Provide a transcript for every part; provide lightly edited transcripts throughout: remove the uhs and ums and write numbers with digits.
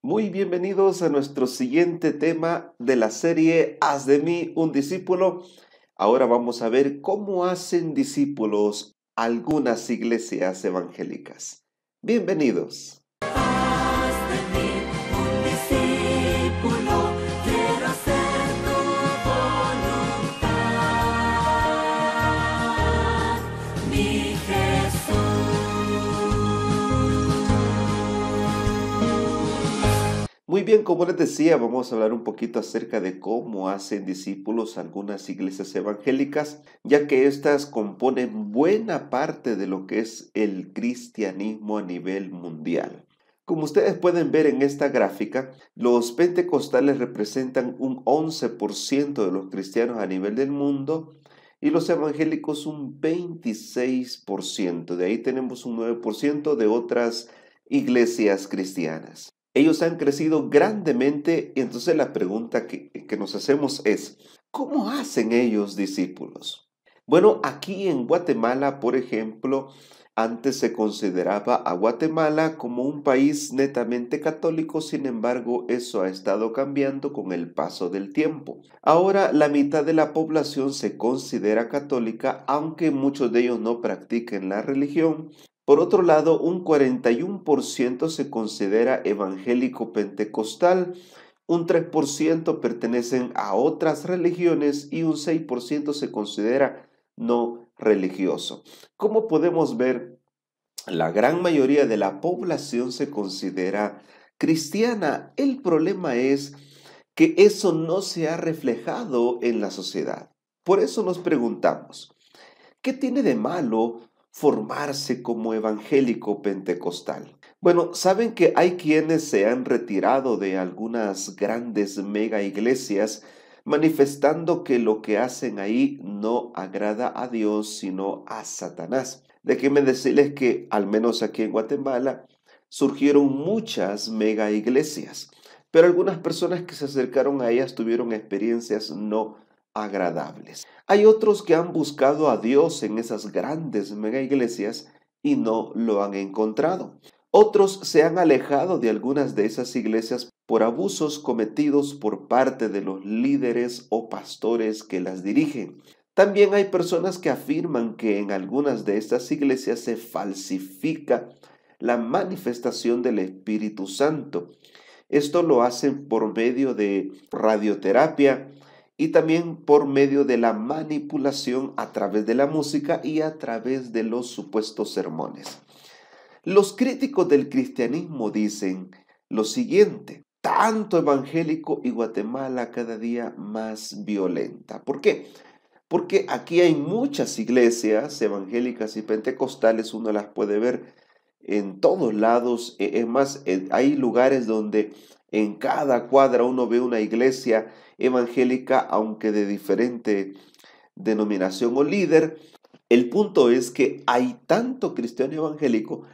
Muy bienvenidos a nuestro siguiente tema de la serie Haz de mí un discípulo. Ahora vamos a ver cómo hacen discípulos algunas iglesias evangélicas. Bienvenidos. Haz de mí un discípulo, quiero hacer tu voluntad, mi Jesús. Muy bien, como les decía, vamos a hablar un poquito acerca de cómo hacen discípulos algunas iglesias evangélicas, ya que éstas componen buena parte de lo que es el cristianismo a nivel mundial. Como ustedes pueden ver en esta gráfica, los pentecostales representan un 11% de los cristianos a nivel del mundo y los evangélicos un 26%. De ahí tenemos un 9% de otras iglesias cristianas. Ellos han crecido grandemente y entonces la pregunta que nos hacemos es, ¿cómo hacen ellos discípulos? Bueno, aquí en Guatemala, por ejemplo, antes se consideraba a Guatemala como un país netamente católico, sin embargo, eso ha estado cambiando con el paso del tiempo. Ahora la mitad de la población se considera católica, aunque muchos de ellos no practiquen la religión. Por otro lado, un 41% se considera evangélico pentecostal, un 3% pertenecen a otras religiones y un 6% se considera no religioso. Como podemos ver, la gran mayoría de la población se considera cristiana. El problema es que eso no se ha reflejado en la sociedad. Por eso nos preguntamos, ¿qué tiene de malo formarse como evangélico pentecostal? Bueno, saben que hay quienes se han retirado de algunas grandes mega iglesias manifestando que lo que hacen ahí no agrada a Dios sino a Satanás. Déjenme decirles que al menos aquí en Guatemala surgieron muchas mega iglesias, pero algunas personas que se acercaron a ellas tuvieron experiencias no agradables. Hay otros que han buscado a Dios en esas grandes mega iglesias y no lo han encontrado. Otros se han alejado de algunas de esas iglesias por abusos cometidos por parte de los líderes o pastores que las dirigen. También hay personas que afirman que en algunas de estas iglesias se falsifica la manifestación del Espíritu Santo. Esto lo hacen por medio de radioterapia y también por medio de la manipulación a través de la música y a través de los supuestos sermones. Los críticos del cristianismo dicen lo siguiente: tanto evangélico y Guatemala cada día más violenta. ¿Por qué? Porque aquí hay muchas iglesias evangélicas y pentecostales, uno las puede ver en todos lados. Es más, hay lugares donde en cada cuadra uno ve una iglesia evangélica, aunque de diferente denominación o líder. El punto es que hay tanto cristiano evangélico,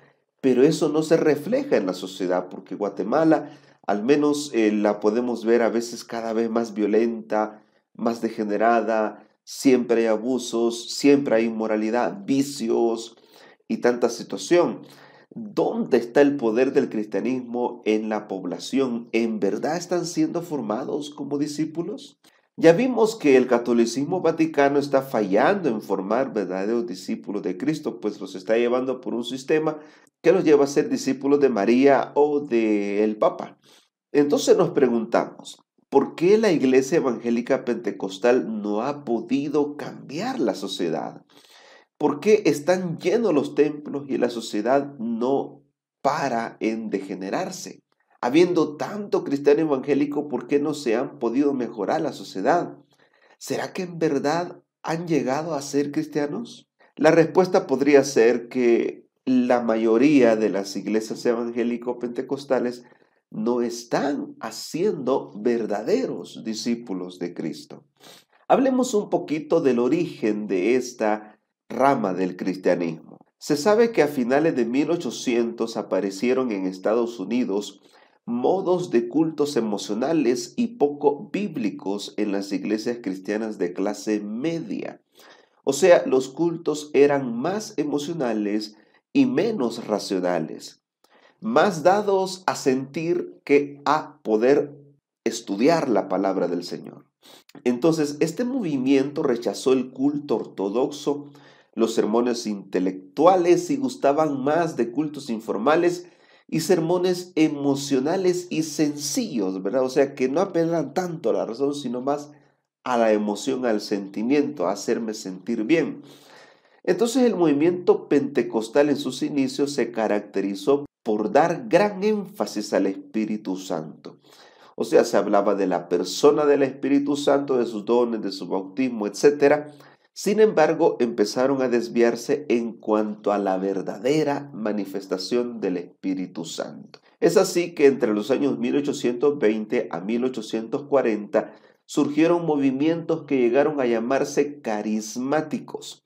pero eso no se refleja en la sociedad, porque Guatemala, al menos la podemos ver a veces cada vez más violenta, más degenerada, siempre hay abusos, siempre hay inmoralidad, vicios y tanta situación. ¿Dónde está el poder del cristianismo en la población? ¿En verdad están siendo formados como discípulos? Ya vimos que el catolicismo vaticano está fallando en formar verdaderos discípulos de Cristo, pues los está llevando por un sistema que los lleva a ser discípulos de María o del Papa. Entonces nos preguntamos, ¿por qué la iglesia evangélica pentecostal no ha podido cambiar la sociedad? ¿Por qué están llenos los templos y la sociedad no para en degenerarse? Habiendo tanto cristiano evangélico, ¿por qué no se han podido mejorar la sociedad? ¿Será que en verdad han llegado a ser cristianos? La respuesta podría ser que la mayoría de las iglesias evangélico-pentecostales no están haciendo verdaderos discípulos de Cristo. Hablemos un poquito del origen de esta rama del cristianismo. Se sabe que a finales de 1800 aparecieron en Estados Unidos modos de cultos emocionales y poco bíblicos en las iglesias cristianas de clase media. O sea, los cultos eran más emocionales y menos racionales. más dados a sentir que a poder estudiar la palabra del Señor. Entonces, este movimiento rechazó el culto ortodoxo, los sermones intelectuales y gustaban más de cultos informales y sermones emocionales y sencillos, ¿verdad? O sea, que no apelan tanto a la razón, sino más a la emoción, al sentimiento, a hacerme sentir bien. Entonces, el movimiento pentecostal en sus inicios se caracterizó por dar gran énfasis al Espíritu Santo. O sea, se hablaba de la persona del Espíritu Santo, de sus dones, de su bautismo, etc. Sin embargo, empezaron a desviarse en cuanto a la verdadera manifestación del Espíritu Santo. Es así que entre los años 1820 a 1840 surgieron movimientos que llegaron a llamarse carismáticos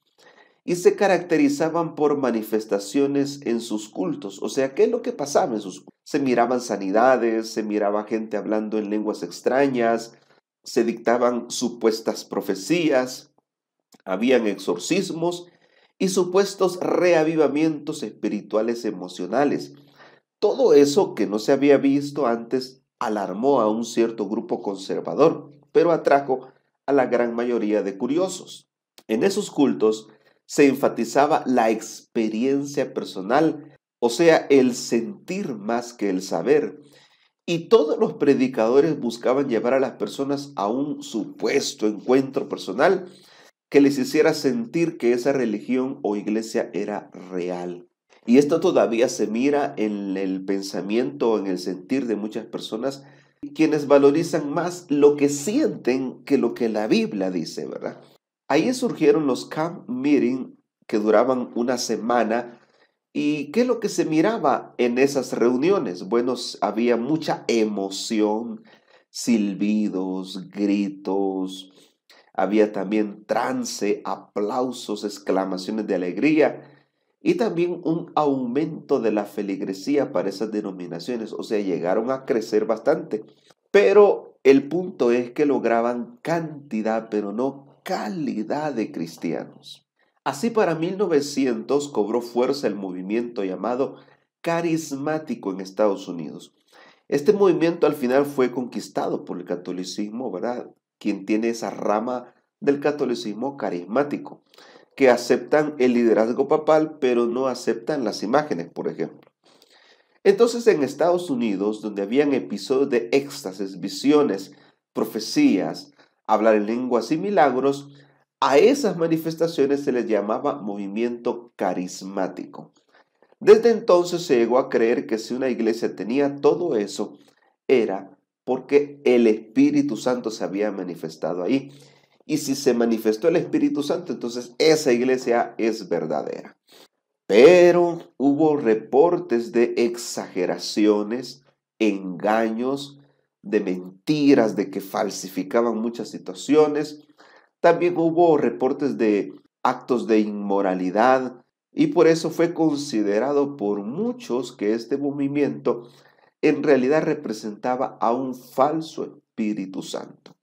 y se caracterizaban por manifestaciones en sus cultos. O sea, ¿qué es lo que pasaba en sus cultos? Se miraban sanidades, se miraba gente hablando en lenguas extrañas, se dictaban supuestas profecías, habían exorcismos y supuestos reavivamientos espirituales emocionales. Todo eso que no se había visto antes alarmó a un cierto grupo conservador, pero atrajo a la gran mayoría de curiosos. En esos cultos se enfatizaba la experiencia personal, o sea, el sentir más que el saber. Y todos los predicadores buscaban llevar a las personas a un supuesto encuentro personal que les hiciera sentir que esa religión o iglesia era real. Y esto todavía se mira en el pensamiento, en el sentir de muchas personas, quienes valorizan más lo que sienten que lo que la Biblia dice, ¿verdad? Ahí surgieron los camp meeting que duraban una semana. ¿Y qué es lo que se miraba en esas reuniones? Bueno, había mucha emoción, silbidos, gritos, había también trance, aplausos, exclamaciones de alegría y también un aumento de la feligresía para esas denominaciones. O sea, llegaron a crecer bastante. Pero el punto es que lograban cantidad, pero no calidad de cristianos. Así para 1900 cobró fuerza el movimiento llamado carismático en Estados Unidos. Este movimiento al final fue conquistado por el catolicismo, ¿verdad? Quien tiene esa rama del catolicismo carismático, que aceptan el liderazgo papal, pero no aceptan las imágenes, por ejemplo. Entonces en Estados Unidos, donde habían episodios de éxtasis, visiones, profecías, hablar en lenguas y milagros, a esas manifestaciones se les llamaba movimiento carismático. Desde entonces se llegó a creer que si una iglesia tenía todo eso, era porque el Espíritu Santo se había manifestado ahí. Y si se manifestó el Espíritu Santo, entonces esa iglesia es verdadera. Pero hubo reportes de exageraciones, engaños, de mentiras, de que falsificaban muchas situaciones. También hubo reportes de actos de inmoralidad y por eso fue considerado por muchos que este movimiento en realidad representaba a un falso Espíritu Santo.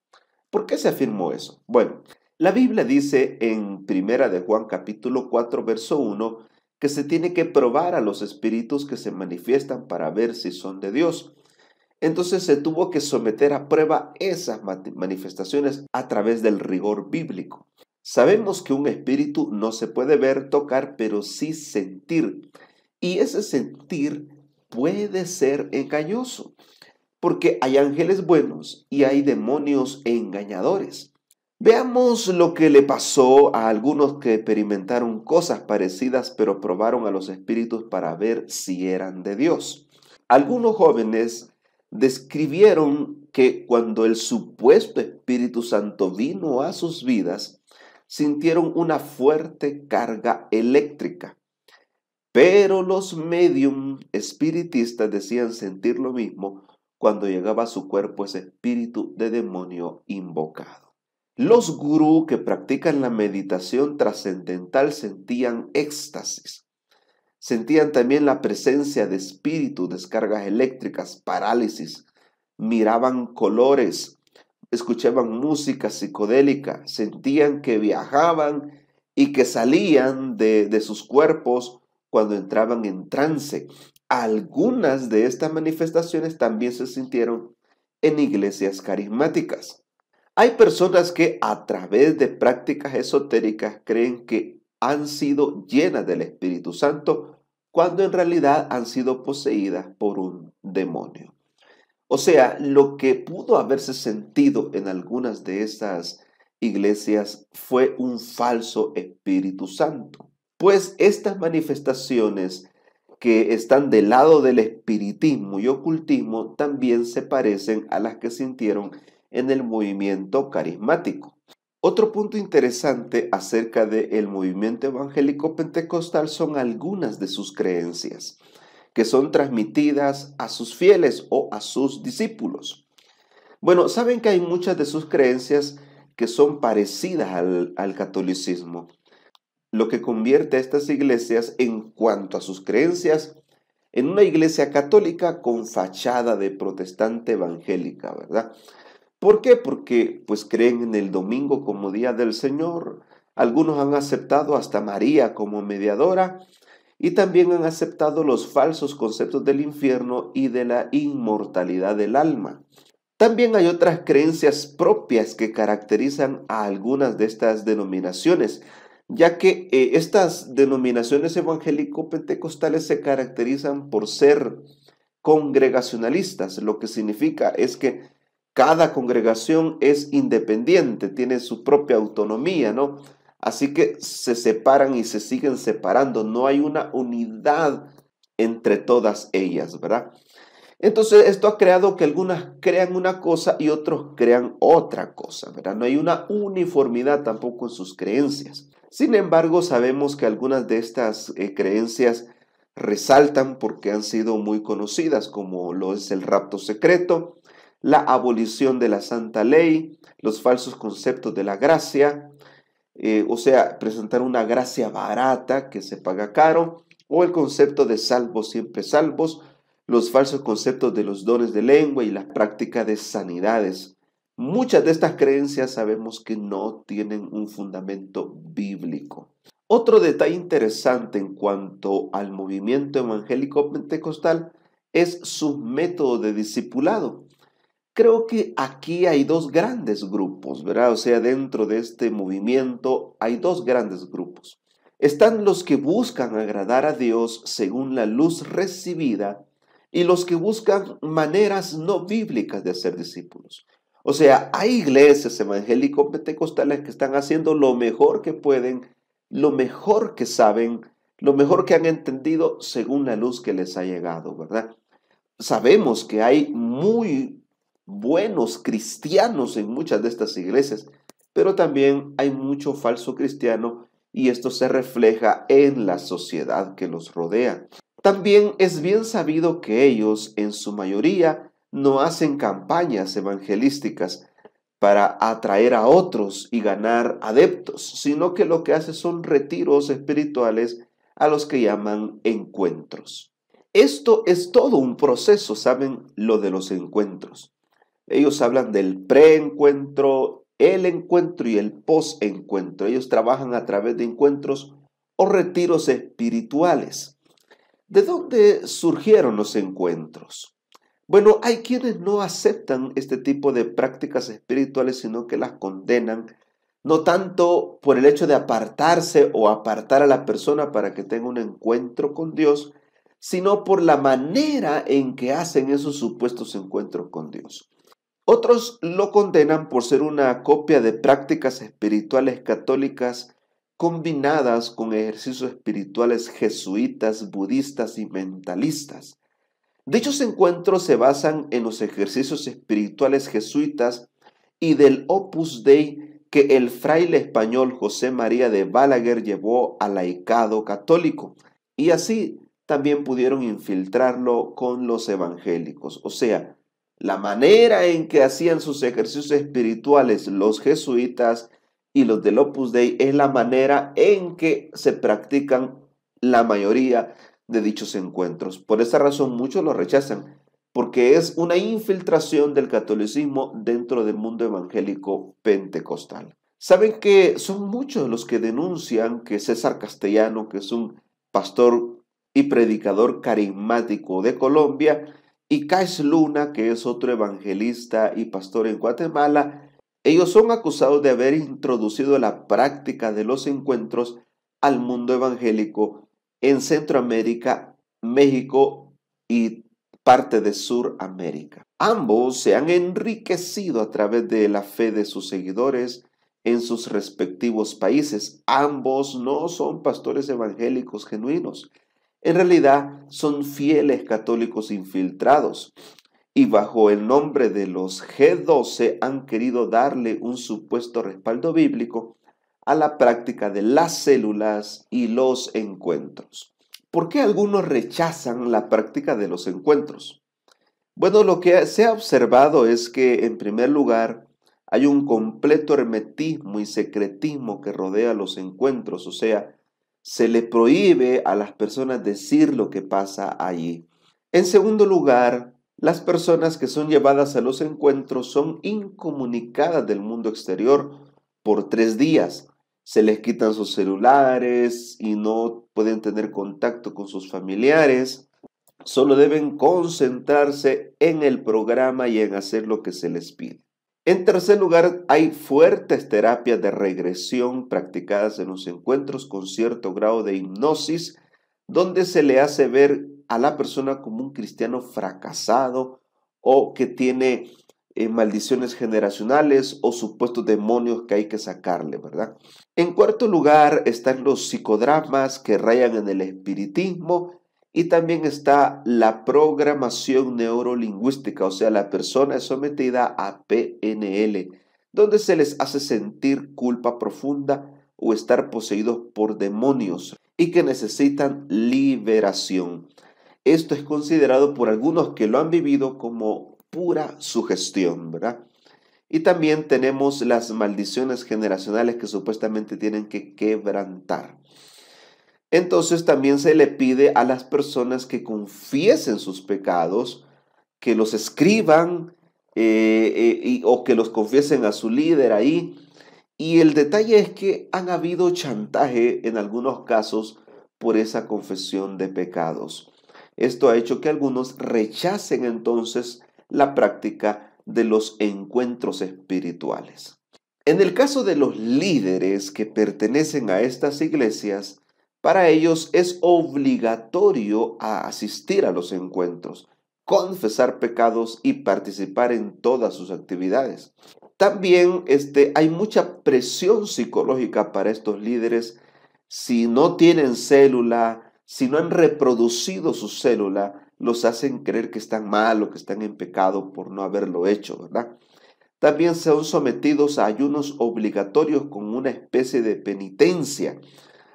¿Por qué se afirmó eso? Bueno, la Biblia dice en Primera de Juan capítulo 4 verso 1 que se tiene que probar a los espíritus que se manifiestan para ver si son de Dios. Entonces se tuvo que someter a prueba esas manifestaciones a través del rigor bíblico. Sabemos que un espíritu no se puede ver, tocar, pero sí sentir. Y ese sentir puede ser engañoso, porque hay ángeles buenos y hay demonios engañadores. Veamos lo que le pasó a algunos que experimentaron cosas parecidas, pero probaron a los espíritus para ver si eran de Dios. Algunos jóvenes describieron que cuando el supuesto Espíritu Santo vino a sus vidas, sintieron una fuerte carga eléctrica. Pero los medium espiritistas decían sentir lo mismo cuando llegaba a su cuerpo ese espíritu de demonio invocado. Los gurú que practican la meditación trascendental sentían éxtasis. Sentían también la presencia de espíritus, descargas eléctricas, parálisis. Miraban colores, escuchaban música psicodélica, sentían que viajaban y que salían de sus cuerpos cuando entraban en trance. algunas de estas manifestaciones también se sintieron en iglesias carismáticas. Hay personas que a través de prácticas esotéricas creen que han sido llenas del Espíritu Santo cuando en realidad han sido poseídas por un demonio. O sea, lo que pudo haberse sentido en algunas de estas iglesias fue un falso Espíritu Santo. Pues estas manifestaciones que están del lado del espiritismo y ocultismo también se parecen a las que sintieron en el movimiento carismático. Otro punto interesante acerca del movimiento evangélico pentecostal son algunas de sus creencias, que son transmitidas a sus fieles o a sus discípulos. Bueno, saben que hay muchas de sus creencias que son parecidas al catolicismo, lo que convierte a estas iglesias en cuanto a sus creencias en una iglesia católica con fachada de protestante evangélica, ¿verdad? ¿Por qué? Porque pues creen en el domingo como día del Señor. Algunos han aceptado hasta María como mediadora y también han aceptado los falsos conceptos del infierno y de la inmortalidad del alma. También hay otras creencias propias que caracterizan a algunas de estas denominaciones, ya que estas denominaciones evangélico-pentecostales se caracterizan por ser congregacionalistas. Lo que significa es que cada congregación es independiente, tiene su propia autonomía, ¿no? Así que se separan y se siguen separando, no hay una unidad entre todas ellas, ¿verdad? Entonces esto ha creado que algunas crean una cosa y otros crean otra cosa, ¿verdad? No hay una uniformidad tampoco en sus creencias. Sin embargo, sabemos que algunas de estas creencias resaltan porque han sido muy conocidas, como lo es el rapto secreto, la abolición de la santa ley, los falsos conceptos de la gracia, o sea, presentar una gracia barata que se paga caro, o el concepto de salvos siempre salvos, los falsos conceptos de los dones de lengua y la práctica de sanidades. Muchas de estas creencias sabemos que no tienen un fundamento bíblico. Otro detalle interesante en cuanto al movimiento evangélico pentecostal es su método de discipulado. Creo que aquí hay dos grandes grupos, ¿verdad? O sea, dentro de este movimiento hay dos grandes grupos. Están los que buscan agradar a Dios según la luz recibida y los que buscan maneras no bíblicas de ser discípulos. O sea, hay iglesias evangélico-pentecostales que están haciendo lo mejor que pueden, lo mejor que saben, lo mejor que han entendido según la luz que les ha llegado, ¿verdad? Sabemos que hay muy buenos cristianos en muchas de estas iglesias, pero también hay mucho falso cristiano y esto se refleja en la sociedad que los rodea. También es bien sabido que ellos, en su mayoría, no hacen campañas evangelísticas para atraer a otros y ganar adeptos, sino que lo que hacen son retiros espirituales a los que llaman encuentros. Esto es todo un proceso, ¿saben? Lo de los encuentros. Ellos hablan del preencuentro, el encuentro y el posencuentro. Ellos trabajan a través de encuentros o retiros espirituales. ¿De dónde surgieron los encuentros? Bueno, hay quienes no aceptan este tipo de prácticas espirituales, sino que las condenan, no tanto por el hecho de apartarse o apartar a la persona para que tenga un encuentro con Dios, sino por la manera en que hacen esos supuestos encuentros con Dios. Otros lo condenan por ser una copia de prácticas espirituales católicas combinadas con ejercicios espirituales jesuitas, budistas y mentalistas. Dichos encuentros se basan en los ejercicios espirituales jesuitas y del Opus Dei que el fraile español José María de Balaguer llevó al laicado católico, y así también pudieron infiltrarlo con los evangélicos. O sea, la manera en que hacían sus ejercicios espirituales los jesuitas y los del Opus Dei es la manera en que se practican la mayoría de dichos encuentros. Por esa razón muchos lo rechazan, porque es una infiltración del catolicismo dentro del mundo evangélico pentecostal. Saben que son muchos los que denuncian que César Castellano, que es un pastor y predicador carismático de Colombia, y Cash Luna, que es otro evangelista y pastor en Guatemala. Ellos son acusados de haber introducido la práctica de los encuentros al mundo evangélico en Centroamérica, México y parte de Suramérica. Ambos se han enriquecido a través de la fe de sus seguidores en sus respectivos países. Ambos no son pastores evangélicos genuinos. En realidad son fieles católicos infiltrados y bajo el nombre de los G12 han querido darle un supuesto respaldo bíblico a la práctica de las células y los encuentros. ¿Por qué algunos rechazan la práctica de los encuentros? Bueno, lo que se ha observado es que, en primer lugar, hay un completo hermetismo y secretismo que rodea los encuentros, o sea, se le prohíbe a las personas decir lo que pasa allí. En segundo lugar, las personas que son llevadas a los encuentros son incomunicadas del mundo exterior por 3 días. Se les quitan sus celulares y no pueden tener contacto con sus familiares. Solo deben concentrarse en el programa y en hacer lo que se les pide. En tercer lugar, hay fuertes terapias de regresión practicadas en los encuentros con cierto grado de hipnosis, donde se le hace ver a la persona como un cristiano fracasado o que tiene maldiciones generacionales o supuestos demonios que hay que sacarle, ¿verdad? En cuarto lugar están los psicodramas que rayan en el espiritismo. Y también está la programación neurolingüística, o sea, la persona es sometida a PNL, donde se les hace sentir culpa profunda o estar poseídos por demonios y que necesitan liberación. Esto es considerado por algunos que lo han vivido como pura sugestión, ¿verdad? Y también tenemos las maldiciones generacionales que supuestamente tienen que quebrantar. Entonces también se le pide a las personas que confiesen sus pecados, que los escriban o que los confiesen a su líder ahí. Y el detalle es que han habido chantaje en algunos casos por esa confesión de pecados. Esto ha hecho que algunos rechacen entonces la práctica de los encuentros espirituales. En el caso de los líderes que pertenecen a estas iglesias, para ellos es obligatorio asistir a los encuentros, confesar pecados y participar en todas sus actividades. También hay mucha presión psicológica para estos líderes. Si no tienen célula, si no han reproducido su célula, los hacen creer que están mal o que están en pecado por no haberlo hecho, ¿verdad? También son sometidos a ayunos obligatorios con una especie de penitencia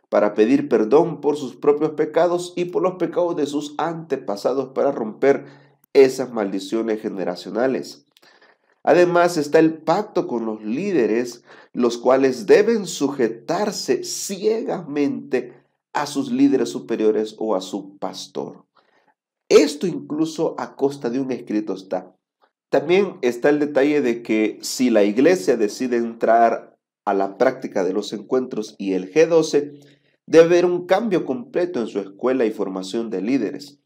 para pedir perdón por sus propios pecados y por los pecados de sus antepasados para romper esas maldiciones generacionales. Además está el pacto con los líderes, los cuales deben sujetarse ciegamente a sus líderes superiores o a su pastor. Esto incluso a costa de un escrito está. También está el detalle de que si la iglesia decide entrar a la práctica de los encuentros y el G12, debe haber un cambio completo en su escuela y formación de líderes,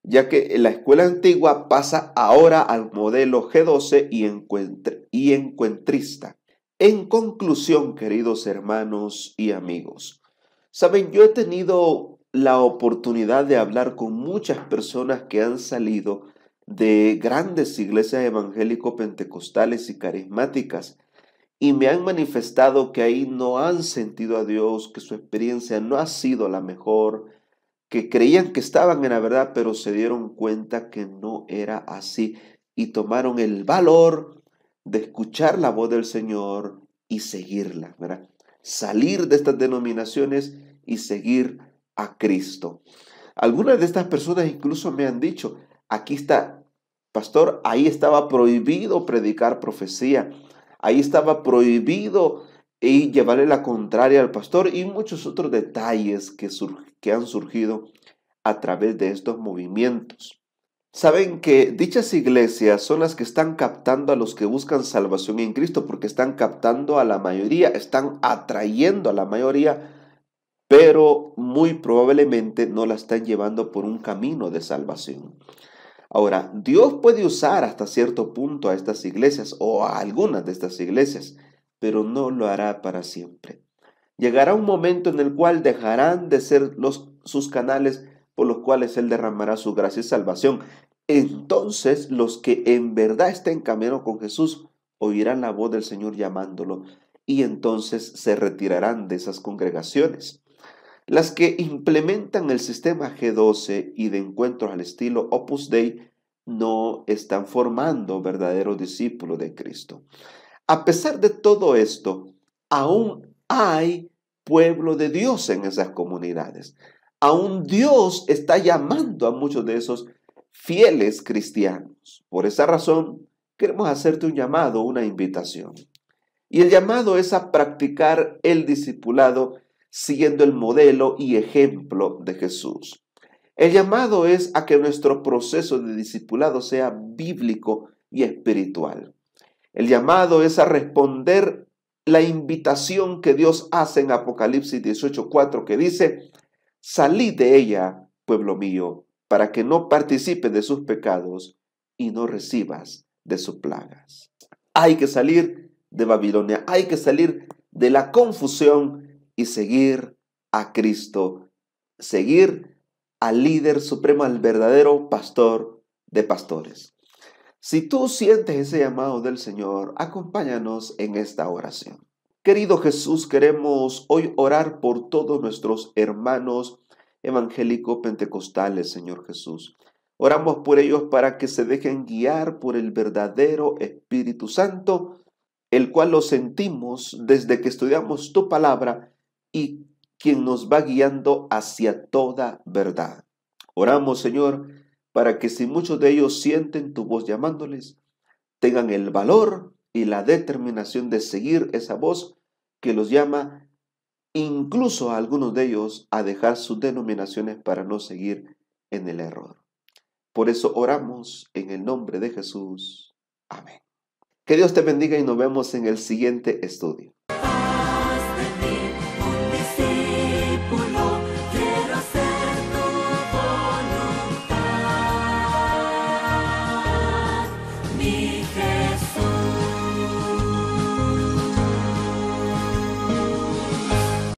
ya que la escuela antigua pasa ahora al modelo G12 y encuentrista. En conclusión, queridos hermanos y amigos, saben, yo he tenido la oportunidad de hablar con muchas personas que han salido de grandes iglesias evangélico-pentecostales y carismáticas, y me han manifestado que ahí no han sentido a Dios, que su experiencia no ha sido la mejor, que creían que estaban en la verdad, pero se dieron cuenta que no era así y tomaron el valor de escuchar la voz del Señor y seguirla, ¿verdad? Salir de estas denominaciones y seguir a Cristo. Algunas de estas personas incluso me han dicho, aquí está, pastor, ahí estaba prohibido predicar profecía. Ahí estaba prohibido llevarle la contraria al pastor y muchos otros detalles que han surgido a través de estos movimientos. Saben que dichas iglesias son las que están captando a los que buscan salvación en Cristo, porque están captando a la mayoría, están atrayendo a la mayoría pero muy probablemente no la están llevando por un camino de salvación. Ahora, Dios puede usar hasta cierto punto a estas iglesias o a algunas de estas iglesias, pero no lo hará para siempre. Llegará un momento en el cual dejarán de ser sus canales por los cuales Él derramará su gracia y salvación. Entonces, los que en verdad estén en camino con Jesús oirán la voz del Señor llamándolo y entonces se retirarán de esas congregaciones. Las que implementan el sistema G12 y de encuentros al estilo Opus Dei no están formando verdaderos discípulos de Cristo. A pesar de todo esto, aún hay pueblo de Dios en esas comunidades. Aún Dios está llamando a muchos de esos fieles cristianos. Por esa razón, queremos hacerte un llamado, una invitación. Y el llamado es a practicar el discipulado siguiendo el modelo y ejemplo de Jesús. El llamado es a que nuestro proceso de discipulado sea bíblico y espiritual. El llamado es a responder la invitación que Dios hace en Apocalipsis 18:4 que dice: salid de ella, pueblo mío, para que no participes de sus pecados y no recibas de sus plagas. Hay que salir de Babilonia, hay que salir de la confusión y seguir a Cristo, seguir al líder supremo, al verdadero pastor de pastores. Si tú sientes ese llamado del Señor, acompáñanos en esta oración. Querido Jesús, queremos hoy orar por todos nuestros hermanos evangélicos pentecostales, Señor Jesús. Oramos por ellos para que se dejen guiar por el verdadero Espíritu Santo, el cual lo sentimos desde que estudiamos tu palabra y quien nos va guiando hacia toda verdad. Oramos, Señor, para que si muchos de ellos sienten tu voz llamándoles, tengan el valor y la determinación de seguir esa voz que los llama, incluso a algunos de ellos, a dejar sus denominaciones para no seguir en el error. Por eso oramos en el nombre de Jesús. Amén. Que Dios te bendiga y nos vemos en el siguiente estudio.